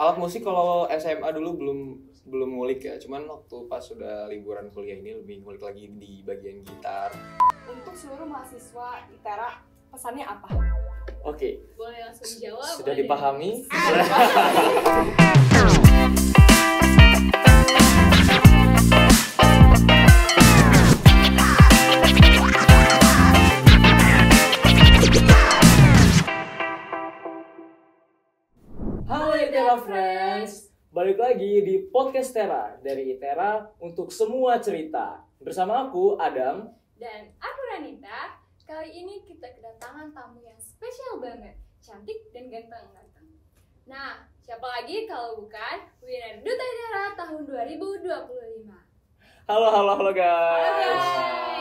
Alat musik kalau SMA dulu belum ngulik ya, cuman waktu pas sudah liburan kuliah ini lebih ngulik lagi di bagian gitar. Untuk seluruh mahasiswa ITERA, pesannya apa? Oke, Boleh langsung dijawab. sudah dipahami? Halo ITERA Friends, balik lagi di podcast Tera dari ITERA untuk semua cerita. Bersama aku Adam Dan aku Ranita. Kali ini kita kedatangan tamu yang spesial banget, cantik dan ganteng-ganteng. Nah, siapa lagi kalau bukan winner Duta ITERA tahun 2025. Halo guys.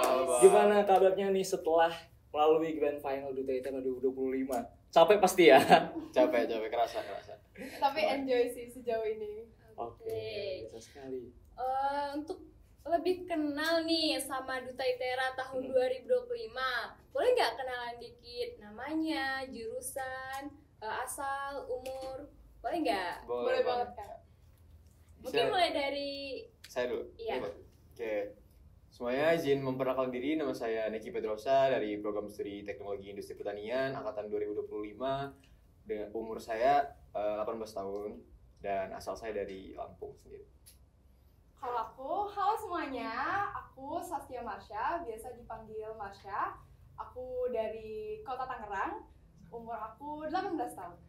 Halo guys. Gimana kabarnya nih setelah melalui Grand Final Duta ITERA 2025? Capek pasti ya? Capek kerasa. Tapi enjoy sih sejauh ini. Oke, bisa sekali. Untuk lebih kenal nih sama Duta ITERA tahun 2025, boleh nggak kenalan dikit namanya, jurusan, asal, umur, boleh nggak? Boleh banget Kak. Mungkin mulai dari saya dulu. Iya. Oke. Semuanya izin memperkenalkan diri, nama saya Neki Pedrosa dari Program Studi Teknologi Industri Pertanian angkatan 2025. Dengan umur saya 18 tahun dan asal saya dari Lampung sendiri. Kalau aku, halo semuanya, aku Saskia Marsha, biasa dipanggil Marsha. Aku dari Kota Tangerang, umur aku 18 tahun.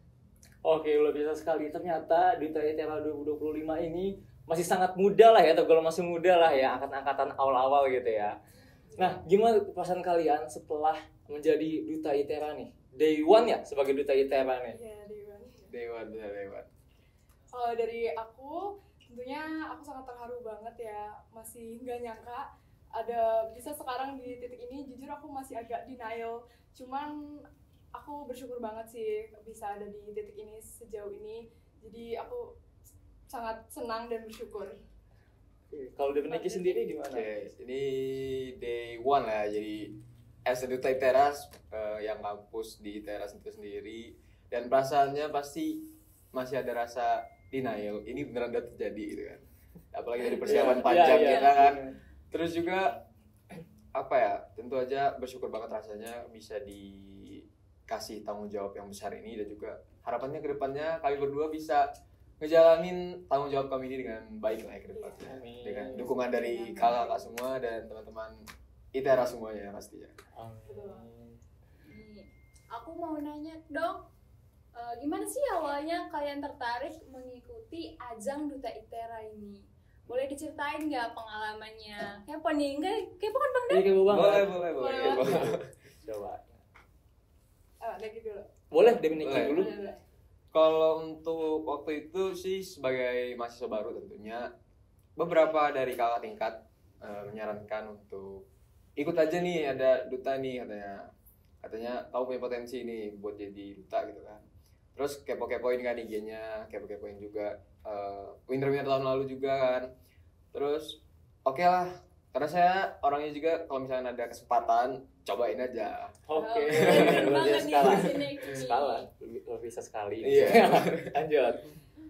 Oke, luar biasa sekali. Ternyata Duta ITERA 2025 ini masih sangat muda lah ya, atau kalau masih muda lah ya, angkatan awal-awal gitu ya. Nah, gimana perasaan kalian setelah menjadi Duta ITERA nih? Day one ya sebagai Duta ITERA nih? Iya, Dewan. Kalau dari aku, tentunya aku sangat terharu banget ya. Masih nggak nyangka ada bisa sekarang di titik ini. Jujur aku masih agak denial. Cuman aku bersyukur banget sih bisa ada di titik ini sejauh ini. Jadi aku sangat senang dan bersyukur. Kalau dari Neki sendiri gimana? Oke, ini day one lah. Jadi as a Duta ITERA yang kampus di ITERA itu sendiri, dan perasaannya pasti masih ada rasa denial. Ini beneran udah terjadi gitu kan. Apalagi dari persiapan panjang kita kan. Terus juga apa ya? Tentu aja bersyukur banget rasanya bisa dikasih tanggung jawab yang besar ini, dan juga harapannya ke depannya kami berdua bisa ngejalanin tanggung jawab kami ini dengan baik lah ya ke depannya. Amin. Dengan dukungan dari kakak-kakak semua dan teman-teman ITERA semuanya pastinya. Nih, aku mau nanya dong, gimana sih awalnya kalian tertarik mengikuti ajang Duta ITERA ini? Boleh diceritain nggak pengalamannya? Kepo nih, kepo kan Bang Dan? Iya, kepo banget. Boleh. Coba. Lagi dulu. Boleh dari Neki Boleh. dulu. Kalau untuk waktu itu sih sebagai mahasiswa baru tentunya beberapa dari kakak tingkat menyarankan untuk ikut aja nih, ada duta nih katanya kamu punya potensi nih buat jadi duta gitu kan. Terus kepo-kepoin kan IG-nya, kepo-kepoin juga winner tahun lalu juga kan. Terus oke lah, karena saya orangnya juga kalau misalnya ada kesempatan cobain aja. Oke. Keren Luar banget biasa nih skala. si Neki. Skala. Luar biasa sekali. Iya. Lanjut.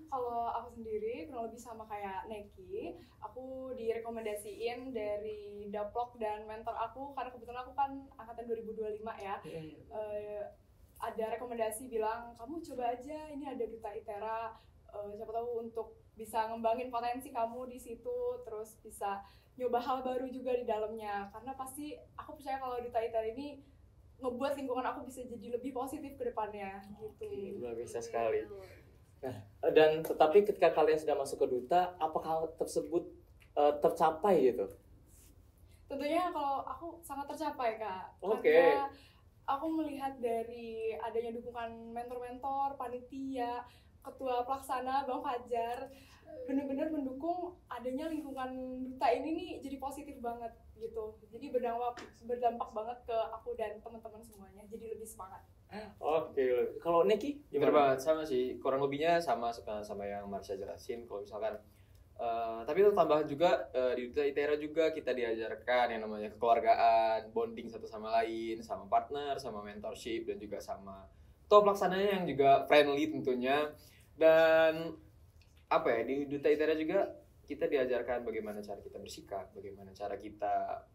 Kalau aku sendiri kurang lebih sama kayak Neki, aku direkomendasiin dari Daplok dan mentor aku, karena kebetulan aku kan angkatan 2025 ya. Ada rekomendasi bilang kamu coba aja, ini ada Duta ITERA, siapa tahu untuk bisa ngembangin potensi kamu di situ, terus bisa nyoba hal baru juga di dalamnya, karena pasti aku percaya kalau Duta ITERA ini ngebuat lingkungan aku bisa jadi lebih positif ke depannya gitu. Luar biasa sekali. Nah, dan tetapi ketika kalian sudah masuk ke Duta, apakah hal tersebut tercapai gitu? Tentunya kalau aku sangat tercapai Kak. Oke. Karena aku melihat dari adanya dukungan mentor-mentor, panitia, ketua pelaksana Bang Fajar, benar-benar mendukung adanya lingkungan Duta ini nih jadi positif banget gitu. Jadi berdampak banget ke aku dan teman-teman semuanya. Jadi lebih semangat. Oke. Kalau Neki Bener gimana? banget, sama sih, kurang lebihnya sama yang Marsha jelasin. Kalau misalkan tapi itu tambahan juga di Duta ITERA juga kita diajarkan yang namanya kekeluargaan, bonding satu sama lain, sama partner, sama mentorship, dan juga sama ketua pelaksananya yang juga friendly tentunya. Dan apa ya, di Duta ITERA juga kita diajarkan bagaimana cara kita bersikap, bagaimana cara kita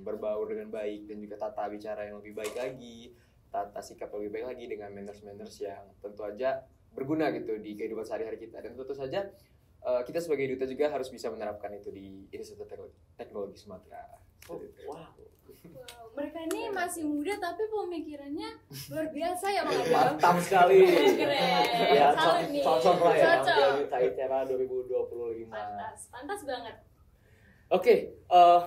berbaur dengan baik, dan juga tata bicara yang lebih baik lagi, tata sikap yang lebih baik lagi, dengan manners yang tentu aja berguna gitu di kehidupan sehari-hari kita. Dan tentu saja kita sebagai duta juga harus bisa menerapkan itu di Institut Teknologi Sumatera. Wow. Wow, mereka ini masih muda tapi pemikirannya luar biasa ya Bang Adam. Mantap sekali. Keren. Ya, Salut nih. cocok lah ya Cocok. ambil Duta ITERA 2025. Pantas banget. Oke,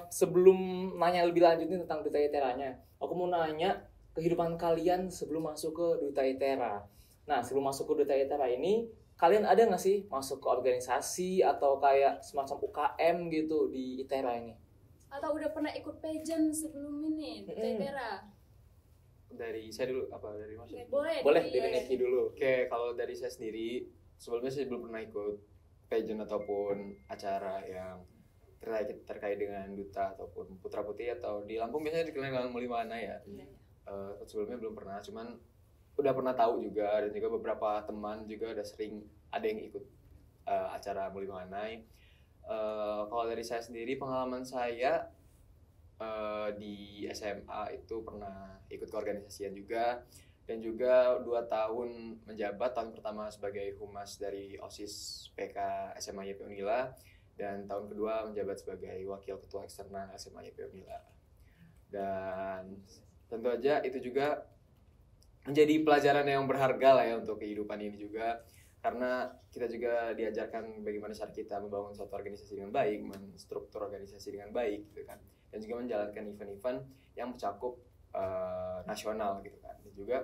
sebelum nanya lebih lanjut nih tentang Duta ITERA-nya, aku mau nanya kehidupan kalian sebelum masuk ke Duta ITERA. Nah, sebelum masuk ke Duta ITERA ini, kalian ada nggak sih masuk ke organisasi atau kayak semacam UKM gitu di ITERA ini? Atau udah pernah ikut pageant sebelum ini Duta ITERA? Dari saya dulu apa dari Mas? Boleh Dari Neki dulu. Oke, kalau dari saya sendiri, sebelumnya saya belum pernah ikut pageant ataupun acara yang terkait dengan duta ataupun putra putri, atau di Lampung biasanya dikenal dengan Mulimana ya. Sebelumnya belum pernah, cuman udah pernah tahu juga, dan juga beberapa teman juga udah sering ada yang ikut acara Mulimana. Kalau dari saya sendiri, pengalaman saya di SMA itu pernah ikut keorganisasian juga, dan juga 2 tahun menjabat. Tahun pertama sebagai humas dari OSIS PK SMA YP Unila, dan tahun kedua menjabat sebagai wakil ketua eksternal SMA YP Unila. Dan tentu aja itu juga menjadi pelajaran yang berharga lah ya untuk kehidupan ini juga, karena kita juga diajarkan bagaimana cara kita membangun suatu organisasi dengan baik, menstruktur organisasi dengan baik gitu kan, dan juga menjalankan event-event yang mencakup nasional gitu kan. Dan juga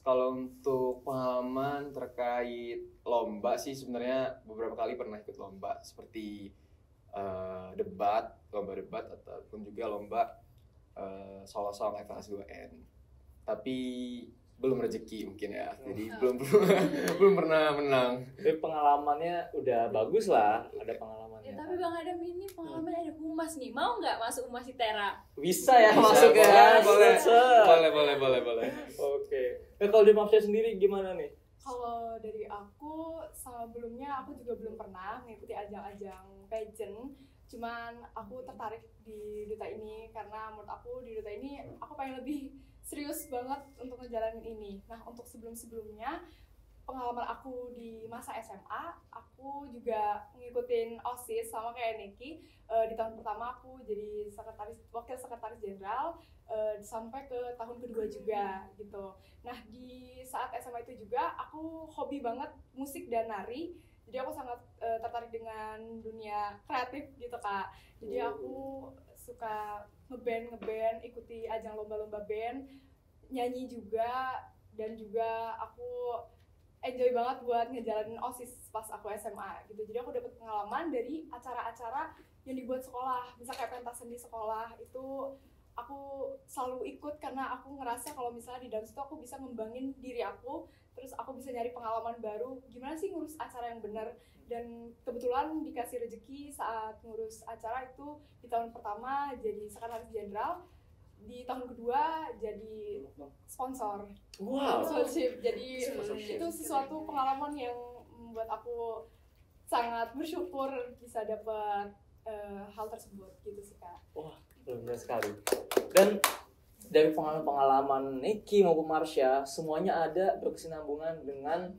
kalau untuk pengalaman terkait lomba sih, sebenarnya beberapa kali pernah ikut lomba seperti lomba debat ataupun juga lomba solo song FLS 2N, tapi belum rezeki mungkin ya, jadi belum pernah menang. Tapi pengalamannya udah bagus lah, ada pengalamannya. Tapi Bang Adam ini pengalaman ada humas nih, mau nggak masuk humas ITERA? Bisa ya Bisa, masuk ya. boleh. Boleh. Oke. Nah, kalau di Mafia sendiri gimana nih? Kalau dari aku, sebelumnya aku juga belum pernah mengikuti ajang-ajang pageant. Cuman aku tertarik di Duta ini karena menurut aku di Duta ini aku pengen lebih serius banget untuk ngejalanin ini. Nah, untuk sebelum-sebelumnya, pengalaman aku di masa SMA, aku juga ngikutin OSIS sama kayak Neki. Di tahun pertama aku jadi wakil sekretaris jenderal, sampai ke tahun kedua juga gitu. Nah, di saat SMA itu juga aku hobi banget musik dan nari. Jadi aku sangat tertarik dengan dunia kreatif gitu Kak. Jadi aku suka ngeband, ikuti ajang lomba-lomba band, nyanyi juga, dan juga aku enjoy banget buat ngejalanin OSIS pas aku SMA gitu. Jadi aku dapat pengalaman dari acara-acara yang dibuat sekolah, misal kayak pentas seni sekolah itu aku selalu ikut karena aku ngerasa kalau misalnya di dalam situ aku bisa ngembangin diri aku, terus aku bisa nyari pengalaman baru gimana sih ngurus acara yang benar. Dan kebetulan dikasih rezeki saat ngurus acara itu di tahun pertama jadi sekretaris jenderal, di tahun kedua jadi sponsor. Wow. Sponsorship. Jadi itu sesuatu pengalaman yang membuat aku sangat bersyukur bisa dapat hal tersebut gitu sih Kak. Wah, luar biasa sekali. Dan dari pengalaman Neki maupun Marsha, semuanya ada berkesinambungan dengan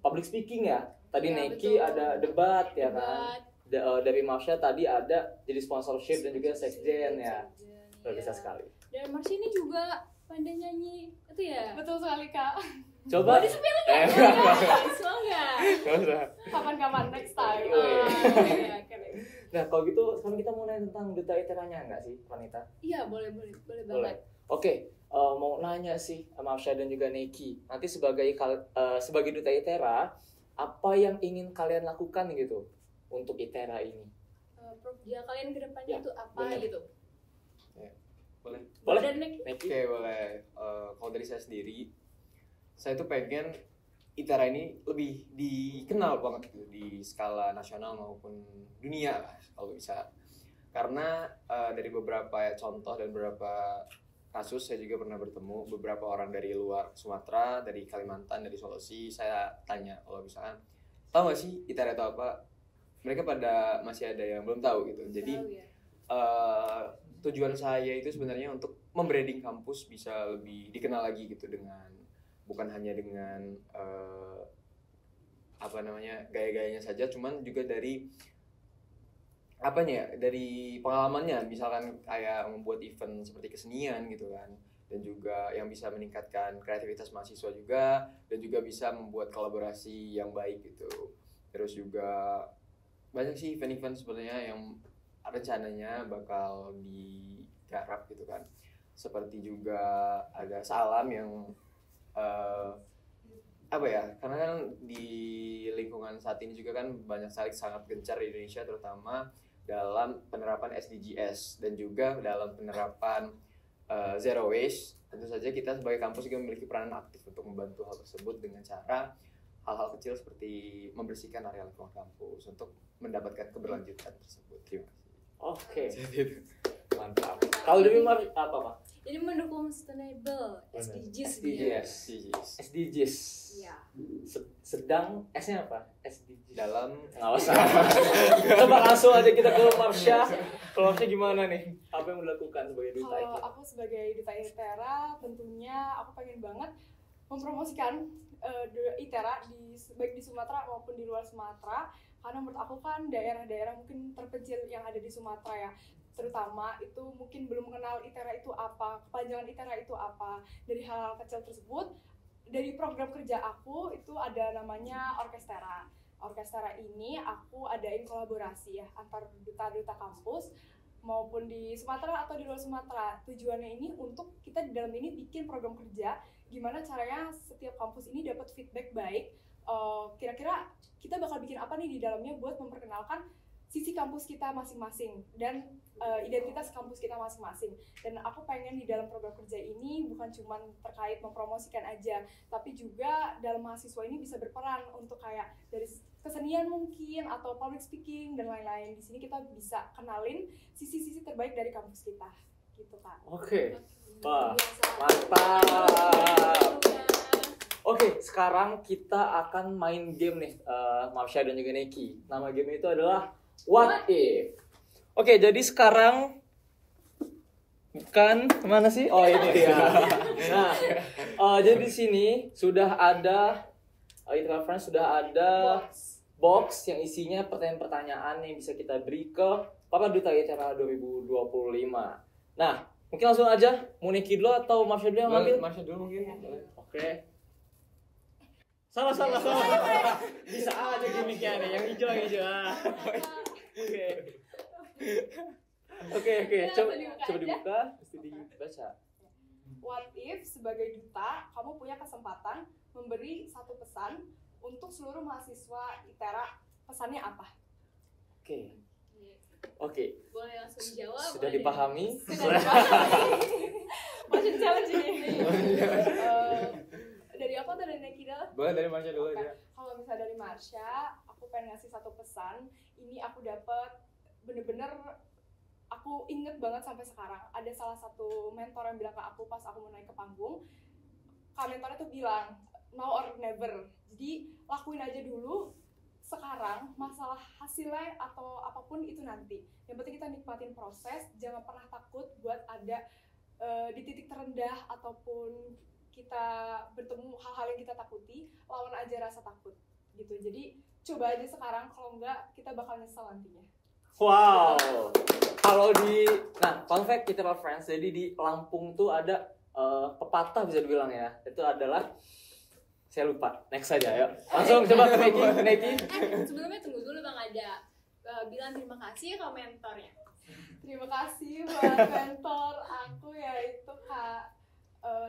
public speaking ya. Tadi Ya, Neki betul. ada debat ya Debat. kan. Dari Marsha tadi ada jadi sponsorship dan juga seksjen ya. Luar biasa Iya. sekali. Dan Marsha ini juga pandai nyanyi itu ya. Betul sekali Kak. Coba. Mau di-spill nggak? Semoga. Nggak usah. Kapan-kapan next time. Iya, keren. Nah, kalau gitu sekarang kita mau nanya tentang Duta ITERA-nya nggak sih, Vanita? Iya, boleh Boleh. banget. Oke, mau nanya sih Marsha dan juga Neki. Nanti sebagai Duta ITERA, apa yang ingin kalian lakukan gitu untuk ITERA ini? Program kalian ke depannya Ya, itu apa bener. gitu? Boleh? Dan Neki? Neki? Oke, boleh. Kalau dari saya sendiri, saya tuh pengen ITERA ini lebih dikenal banget gitu di skala nasional maupun dunia lah, kalau bisa. Karena dari beberapa contoh dan beberapa kasus saya juga pernah bertemu beberapa orang dari luar Sumatera, dari Kalimantan, dari Sulawesi. Saya tanya kalau misalkan tahu nggak sih ITERA itu apa, mereka pada masih ada yang belum tahu gitu. Jadi Tahu ya. tujuan saya itu sebenarnya untuk membranding kampus bisa lebih dikenal lagi gitu, dengan bukan hanya dengan gaya-gayanya saja, cuman juga dari dari pengalamannya, misalkan kayak membuat event seperti kesenian gitu kan, dan juga yang bisa meningkatkan kreativitas mahasiswa juga, dan juga bisa membuat kolaborasi yang baik gitu. Terus juga banyak sih event-event sebenarnya yang rencananya bakal digarap gitu kan, seperti juga ada Salam yang karena kan di lingkungan saat ini juga kan banyak sekali sangat gencar di Indonesia, terutama dalam penerapan SDGs dan juga dalam penerapan zero waste. Tentu saja kita sebagai kampus juga memiliki peranan aktif untuk membantu hal tersebut dengan cara hal-hal kecil seperti membersihkan area lingkungan kampus untuk mendapatkan keberlanjutan tersebut. Terima kasih. Oke. Mantap. Kalau dari Mar apa, Pak? Jadi mendukung sustainable SDGs. SDGs. Iya. Sedang S-nya apa? SDGs. Dalam Nggak usah. Coba langsung aja kita ke Marsha. Kalau Marsha gimana nih? Apa yang dilakukan sebagai duta Kalau ITERA? aku sebagai duta ITERA, tentunya aku pengen banget mempromosikan ITERA baik di Sumatera maupun di luar Sumatera, karena menurut aku kan daerah-daerah mungkin terpencil yang ada di Sumatera ya, terutama itu mungkin belum mengenal ITERA itu apa, kepanjangan ITERA itu apa. Dari hal kecil tersebut, dari program kerja aku itu ada namanya Orkestera. Orkestera ini aku adain kolaborasi ya antar duta-duta kampus maupun di Sumatera atau di luar Sumatera. Tujuannya ini untuk kita di dalam ini bikin program kerja gimana caranya setiap kampus ini dapat feedback baik. Kira-kira kita bakal bikin apa nih di dalamnya buat memperkenalkan sisi kampus kita masing-masing dan identitas kampus kita masing-masing. Dan aku pengen di dalam program kerja ini bukan cuma terkait mempromosikan aja, tapi juga dalam mahasiswa ini bisa berperan untuk kayak dari kesenian mungkin atau public speaking dan lain-lain. Di sini kita bisa kenalin sisi-sisi terbaik dari kampus kita, gitu Kak. Oke. Wah, mantap. Oke, sekarang kita akan main game nih, Marsha dan juga Neki. Nama game itu adalah What If. Oke, jadi sekarang bukan mana sih? Oh, ini dia. Nah, jadi di sini sudah ada ITERA Friends, sudah ada box yang isinya pertanyaan-pertanyaan yang bisa kita beri ke Papa Duta ITERA 2025. Nah, mungkin langsung aja, mau Neki dulu atau Marsha dulu yang ngambil? Marsha dulu mungkin. Oke. Salah. Bisa aja gimmicknya nih, yang hijau. Oke. Coba dibuka, mesti dibaca. What if sebagai duta kamu punya kesempatan memberi satu pesan untuk seluruh mahasiswa ITERA, pesannya apa? Oke. Boleh langsung dijawab. Sudah dipahami? Masih challenge ini. Dari apa atau dari Neki dah? Boleh dari Marsha dulu Oke. aja. Kalau misalnya dari Marsha, aku pengen ngasih satu pesan. Ini aku dapat bener-bener aku inget banget sampai sekarang. Ada salah satu mentor yang bilang ke aku pas aku mau naik ke panggung. Kak mentornya tuh bilang, now or never. Jadi lakuin aja dulu sekarang, masalah hasilnya atau apapun itu nanti. Yang penting kita nikmatin proses, jangan pernah takut buat ada di titik terendah ataupun kita bertemu hal-hal yang kita takuti, lawan aja rasa takut gitu. Jadi coba aja sekarang, kalau enggak kita bakal nyesel nantinya. Wow. Fun fact ITERA Friends, jadi di Lampung tuh ada pepatah bisa dibilang ya. Itu adalah, saya lupa. Next aja ya. Langsung coba ke Neki. Sebelumnya tunggu dulu Bang Ada. Bilang terima kasih ke mentornya. Terima kasih buat mentor aku yaitu Kak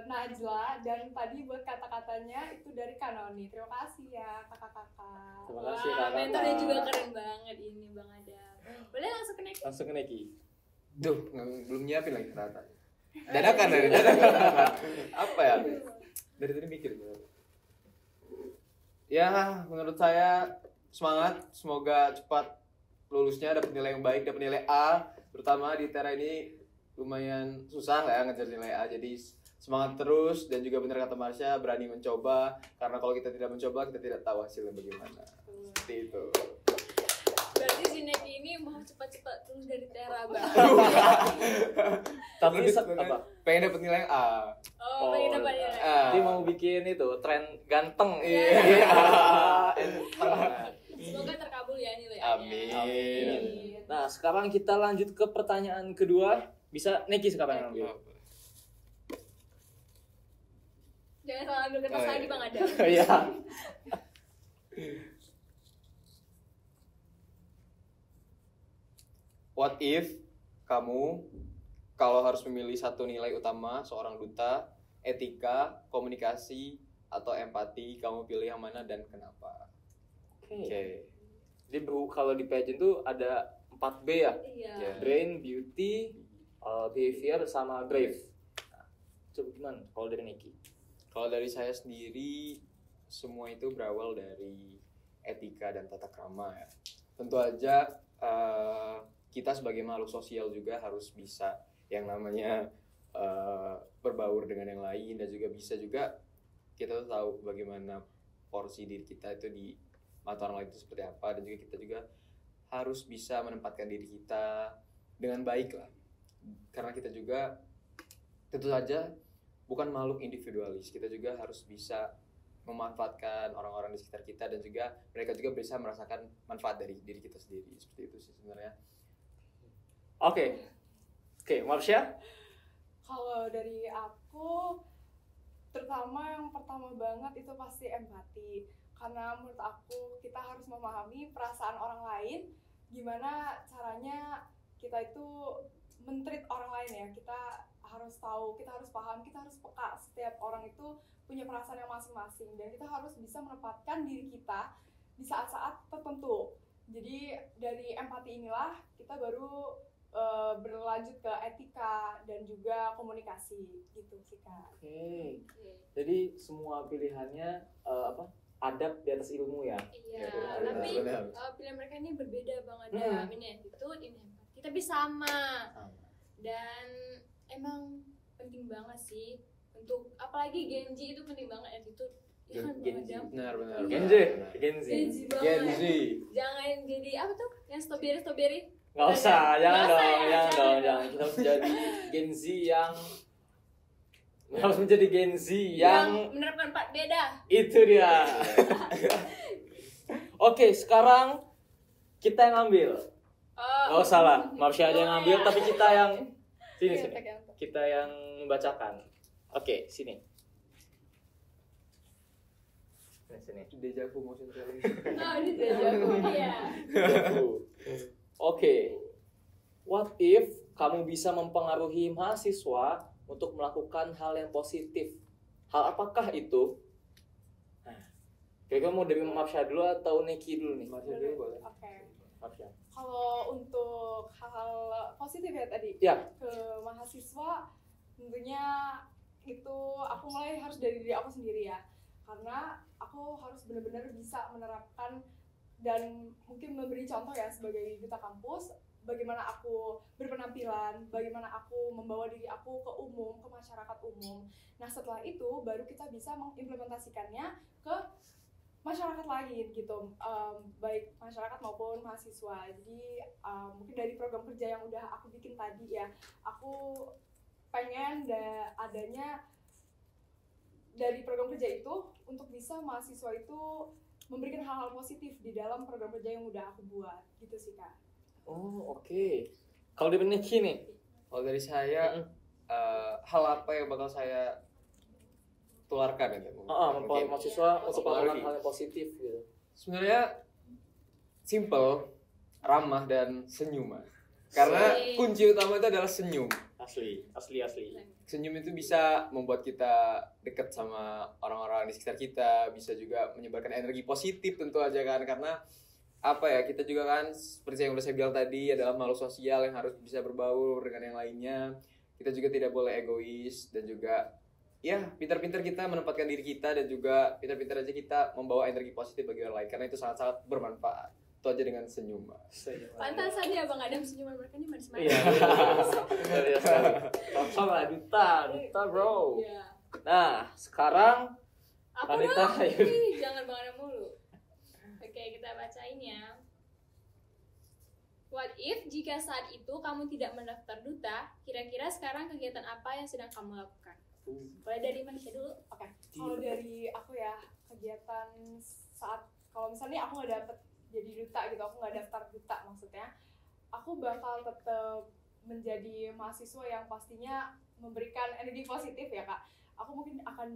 Najla, dan tadi buat kata-katanya itu dari Kanoni. Terima kasih ya kakak-kakak. Terima kasih kakak. Mentornya juga keren banget ini Bang Adam. Boleh langsung ke Neki? Langsung ke Neki. Duh, belum nyiapin lagi kata. Dadakan. Apa ya? Dari tadi mikir. Ya, menurut saya semangat, semoga cepat lulusnya, dapat nilai yang baik, dapat nilai A, terutama di ITERA ini lumayan susah lah ya ngejar nilai A, jadi semangat terus, dan juga benar kata Marsha, berani mencoba, karena kalau kita tidak mencoba kita tidak tahu hasilnya bagaimana. Seperti itu. Berarti si Neki ini mau cepat-cepat lulus dari Tera Bang. Tapi Lebih apa? pengen dapet nilai A. Oh, pengen dapat nilai. Dia mau bikin itu tren ganteng. Iya. Semoga terkabul ya nilai A-nya. Amin. Nah, sekarang kita lanjut ke pertanyaan kedua. Bisa Neki sekarang yang ambil. Jangan salah ambil kertas lagi Bang Adam. Iya. What if kamu kalau harus memilih satu nilai utama seorang duta, etika, komunikasi, atau empati, kamu pilih yang mana dan kenapa? Oke. Jadi kalau di pageant tuh ada 4B ya. Iya. Iya. Brain, beauty, behavior, sama brave. Nah, coba gimana kalau dari Neki? Kalau dari saya sendiri, semua itu berawal dari etika dan tata krama ya. Tentu aja kita sebagai makhluk sosial juga harus bisa yang namanya berbaur dengan yang lain, dan juga bisa juga kita tuh tahu bagaimana porsi diri kita itu di mata orang lain itu seperti apa, dan juga kita juga harus bisa menempatkan diri kita dengan baik lah, karena kita juga tentu saja bukan makhluk individualis, kita juga harus bisa memanfaatkan orang-orang di sekitar kita, dan juga mereka juga bisa merasakan manfaat dari diri kita sendiri. Seperti itu sih sebenarnya. Oke, Marsha? Kalau dari aku, terutama yang pertama banget itu pasti empati. Karena menurut aku kita harus memahami perasaan orang lain, gimana caranya kita itu men-treat orang lain ya. Kita harus tahu, kita harus paham, kita harus peka. Setiap orang itu punya perasaan yang masing-masing, dan kita harus bisa menempatkan diri kita di saat-saat tertentu. Jadi dari empati inilah kita baru berlanjut ke etika dan juga komunikasi gitu sih Kak. Oke. Jadi semua pilihannya adab di atas ilmu ya. Iya, Ya, tapi benar. pilihan mereka ini berbeda Bang Adam. Ini attitude, ini empati. Tapi sama. Dan emang penting banget sih untuk, apalagi Genji itu penting banget attitude. Ya kan Bang Genji. Adam? Benar. Genji. Genji banget. Genji. Jangan jadi apa tuh? Yang strawberry. Nggak usah, jangan Nggak usah dong, ya, jangan jangan dong. dong. Kita harus jadi Gen Z yang harus menjadi Gen Z yang menerapkan 4 beda. itu dia. Oke, sekarang kita yang ambil. Nggak usah lah, Marsha aja yang ambil, tapi kita yang sini. Kita yang membacakan. Oke, sini. Sini. Dejavu motion challenge. Oh, ini jago. Iya. Oke. What if kamu bisa mempengaruhi mahasiswa untuk melakukan hal yang positif? Hal apakah itu? Nah, kira-kira mau dari Marsha dulu atau Neki dulu nih? Marsha dulu boleh. Oke. Marsha. Kalau untuk hal-hal positif ya tadi Ya. ke mahasiswa, tentunya itu aku mulai harus dari diri aku sendiri ya, karena aku harus benar-benar bisa menerapkan dan mungkin memberi contoh ya sebagai duta kampus, bagaimana aku berpenampilan, bagaimana aku membawa diri aku ke umum, ke masyarakat umum. Nah setelah itu baru kita bisa mengimplementasikannya ke masyarakat lain gitu, baik masyarakat maupun mahasiswa. Jadi mungkin dari program kerja yang udah aku bikin tadi ya, aku pengen adanya dari program kerja itu untuk bisa mahasiswa itu memberikan hal-hal positif di dalam program kerja yang udah aku buat gitu sih Kak. Oh, oke. Kalau dari Neki nih? Kalau dari saya, hal apa yang bakal saya tularkan ya? Mempengaruhi mahasiswa untuk melakukan Mempengaruhi. hal yang positif gitu. Sebenarnya simple, ramah, dan senyum. Karena kunci utama itu adalah senyum. Asli. Senyum itu bisa membuat kita dekat sama orang-orang di sekitar kita, bisa juga menyebarkan energi positif tentu aja kan, karena apa ya, kita juga kan seperti yang udah saya bilang tadi adalah makhluk sosial yang harus bisa berbaur dengan yang lainnya. Kita juga tidak boleh egois, dan juga ya pintar-pintar kita menempatkan diri kita, dan juga pintar-pintar aja kita membawa energi positif bagi orang lain, karena itu sangat-sangat bermanfaat. itu aja dengan senyum. Pantasan ya Bang Adam senyuman mereka ini manis-manis. Iya. Cocok lah duta bro. Iya. Nah, sekarang Apa Anita, dong? ayo. Ih, jangan Bang Adam mulu. Oke, kita bacain ya. What if jika saat itu kamu tidak mendaftar duta, kira-kira sekarang kegiatan apa yang sedang kamu lakukan? Boleh dari Manisha dulu? Oke, kalau dari aku ya, kegiatan saat kalau misalnya aku nggak dapet jadi duta gitu, aku nggak daftar duta maksudnya, aku bakal tetap menjadi mahasiswa yang pastinya memberikan energi positif ya Kak. Aku mungkin akan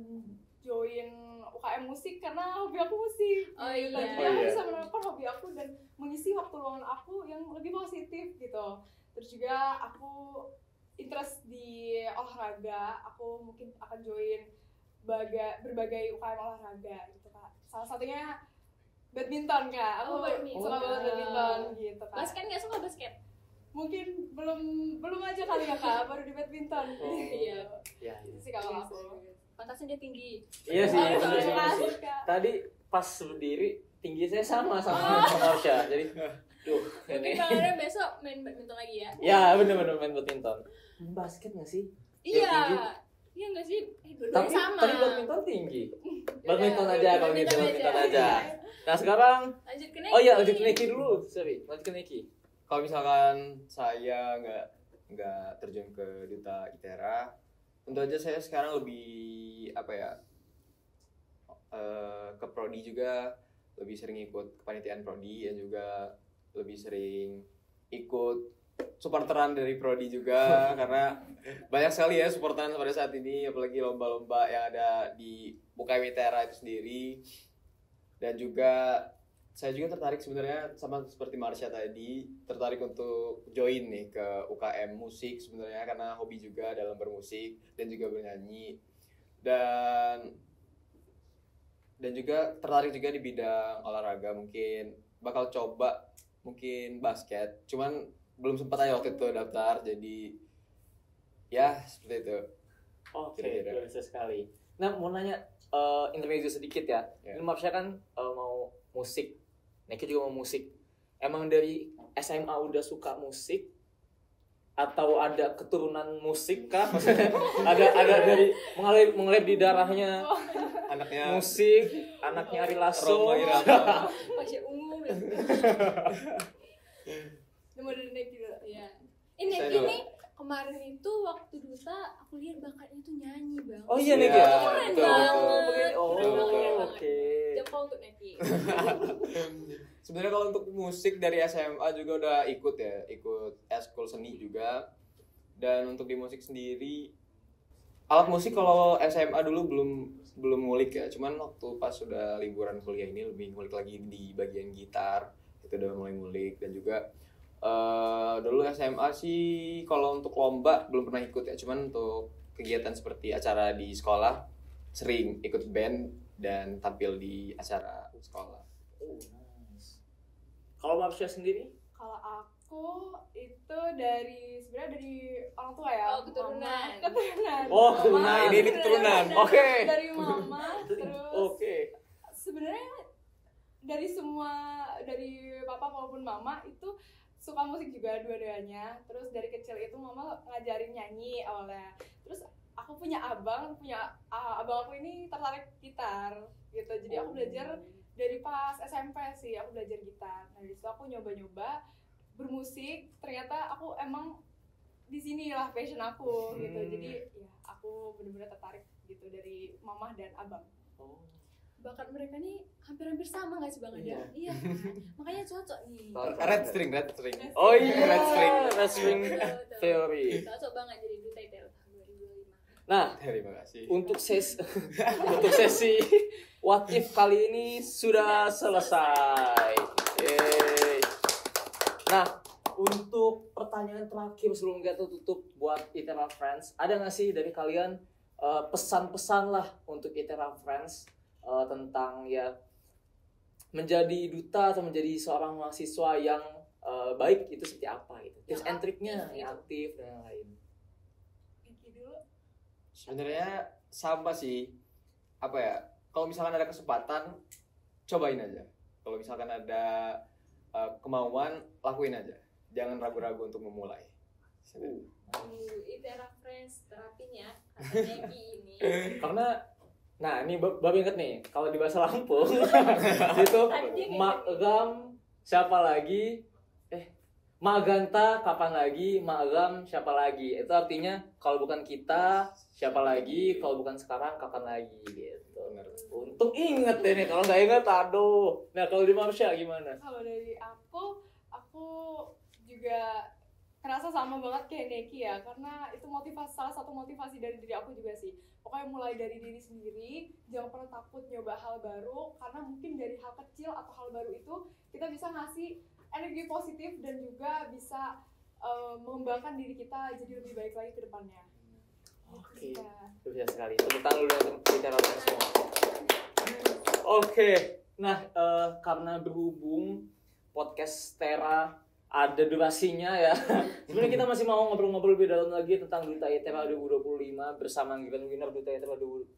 join UKM musik karena hobi aku musik. Oh gitu. iya. Jadi aku bisa menemukan hobi aku dan mengisi waktu luang aku yang lebih positif gitu. Terus juga aku interest di olahraga, aku mungkin akan join berbagai UKM olahraga gitu Kak. Salah satunya badminton Kak. Aku suka banget badminton gitu Kak. Basket nggak suka basket? Mungkin belum aja kali ya Kak, baru di badminton. Iya. Ya, Itu sih kalau aku. Pantasnya dia tinggi. iya sih. Oh, bener terima juga kasih, sih. Kak. Tadi pas berdiri tinggi saya sama Marsha. Jadi Mungkin ini. Bang Adam besok main badminton lagi ya? Ya, bener-bener main badminton. Basket nggak sih? Iya. tinggi. Iya nggak sih? Dua-duanya Tapi sama. tadi badminton tinggi. Yaudah, Badminton aja kalau gitu, badminton aja. Nah, sekarang Lanjut ke Neki. oh iya, lanjut ke Neki dulu. Sorry, lanjut ke Neki. Kalau misalkan saya nggak terjun ke duta ITERA, tentu aja saya sekarang lebih apa ya, ke prodi juga, lebih sering ikut kepanitiaan prodi dan juga lebih sering ikut supporteran dari prodi juga karena banyak sekali ya supporteran pada saat ini, apalagi lomba-lomba yang ada di UKM ITERA itu sendiri. Dan juga saya juga tertarik sebenarnya sama seperti Marsha tadi, tertarik untuk join nih ke UKM musik sebenarnya karena hobi juga dalam bermusik dan juga bernyanyi. Dan juga tertarik juga di bidang olahraga, mungkin bakal coba mungkin basket. Cuman belum sempat aja waktu itu daftar, jadi ya seperti itu. Oke, Kira-kira. luar biasa sekali. Nah, mau nanya intermezzo sedikit ya. Ya. Ini Marsha kan mau musik, Neki juga mau musik. Emang dari SMA udah suka musik atau ada keturunan musik kah? Maksudnya ada dari mengalir di darahnya Anaknya musik, anaknya Ari Lasso. Roma Irama. Pasien umum ya. Nomor dari Neki dulu. Iya. Ini Saya Neki dulu. nih kemarin itu waktu duta aku lihat bakatnya tuh nyanyi Bang. Oh iya Neki. Iya, Keren betul, banget. betul. Oh, Keren banget, keren banget. oke. Jempol untuk Neki. Sebenarnya kalau untuk musik dari SMA juga udah ikut eskul seni juga. Dan untuk di musik sendiri, alat musik kalau SMA dulu belum ngulik ya. Cuman waktu pas sudah liburan kuliah ini lebih ngulik lagi di bagian gitar. Itu udah mulai ngulik. Dan juga dulu SMA sih kalau untuk lomba belum pernah ikut ya. Cuman untuk kegiatan seperti acara di sekolah sering ikut band dan tampil di acara sekolah. Oh, nice. Kalau Marsha sendiri? Kalau aku itu sebenarnya dari orang tua ya. Oh, keturunan. Mama. Keturunan. Oh, Mama. keturunan. Nah, ini keturunan. Oke. Dari mama terus Oke. sebenarnya dari papa maupun mama itu suka musik juga dua-duanya. Terus dari kecil itu mama ngajarin nyanyi awalnya. Terus aku punya abang aku ini tertarik gitar gitu. Jadi aku belajar dari pas SMP sih, aku belajar gitar. Nah, di situ aku nyoba-nyoba bermusik, ternyata aku emang di sinilah passion aku gitu. Jadi ya aku benar-benar tertarik gitu dari mama dan abang. Oh. Bakat mereka nih hampir-hampir sama nggak sih Bang Adam? Iya kan? Makanya cocok nih. Red string. Oh iya, Red string. Red string Betul. theory. Cocok banget jadi duta ITERA 2025. Nah, Terima kasih. untuk sesi What If kali ini sudah selesai. Yeay. Nah, untuk pertanyaan terakhir sebelum kita tutup buat ITERA Friends, ada nggak sih dari kalian pesan-pesan lah untuk ITERA Friends tentang ya menjadi duta atau menjadi seorang mahasiswa yang baik itu seperti apa gitu, tips and triknya yang aktif dan yang lain. Iki dulu. Sebenarnya sama sih, apa ya, kalau misalkan ada kesempatan cobain aja. Kalau misalkan ada kemauan, lakuin aja. Jangan ragu-ragu untuk memulai. Itera Friends terapinya kata Neki ini. Karena nah ini Bapak inget nih, kalau di bahasa Lampung itu magam siapa lagi? Maganta kapan lagi? Magam siapa lagi? Itu artinya kalau bukan kita siapa lagi? Kalau bukan sekarang kapan lagi gitu. Benar. Untung inget deh nih, kalau nggak inget aduh. Nah kalau di Marsha gimana? Kalau dari aku juga kerasa sama banget kayak Neki ya, karena itu salah satu motivasi dari diri aku juga sih. Pokoknya mulai dari diri sendiri, jangan pernah takut nyoba hal baru, karena mungkin dari hal kecil atau hal baru itu kita bisa ngasih energi positif dan juga bisa mengembangkan diri kita jadi lebih baik lagi ke depannya. Oke, luar sekali. Tepuk tangan dulu untuk Itera Friends semua. Oke, nah karena berhubung podcast Tera ada durasinya ya. Sebenarnya kita masih mau ngobrol-ngobrol lebih dalam lagi tentang Duta Itera 2025 bersama Grand Winner Duta Itera 2025.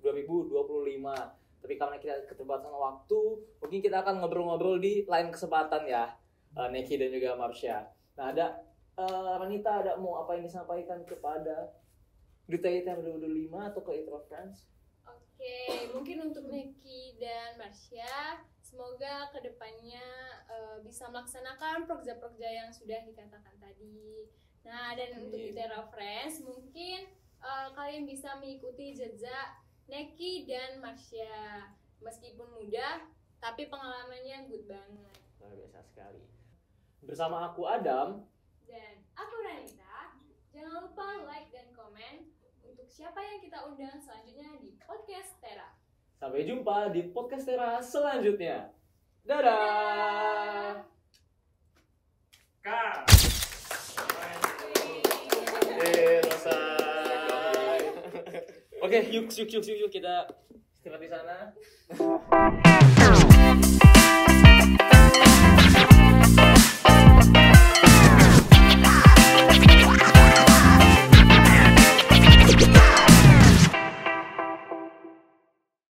Tapi karena kita keterbatasan waktu, mungkin kita akan ngobrol-ngobrol di lain kesempatan ya, Neki dan juga Marsha. Nah ada Ranita, ada mau apa yang disampaikan kepada Duta Itera 2025 atau ke Itera Friends? Oke, mungkin untuk Neki dan Marsha, semoga kedepannya bisa melaksanakan prokerja-prokerja yang sudah dikatakan tadi. Nah, dan untuk Itera Friends, mungkin kalian bisa mengikuti jejak Neki dan Marsha. Meskipun muda, tapi pengalamannya good banget. Luar biasa sekali. Bersama aku Adam Dan aku Ranita. Jangan lupa like dan komen untuk siapa yang kita undang selanjutnya di podcast Tera. Sampai jumpa di podcast Tera selanjutnya. Dadah. Kak. Selesai. Oke, yuk kita istirahat di sana.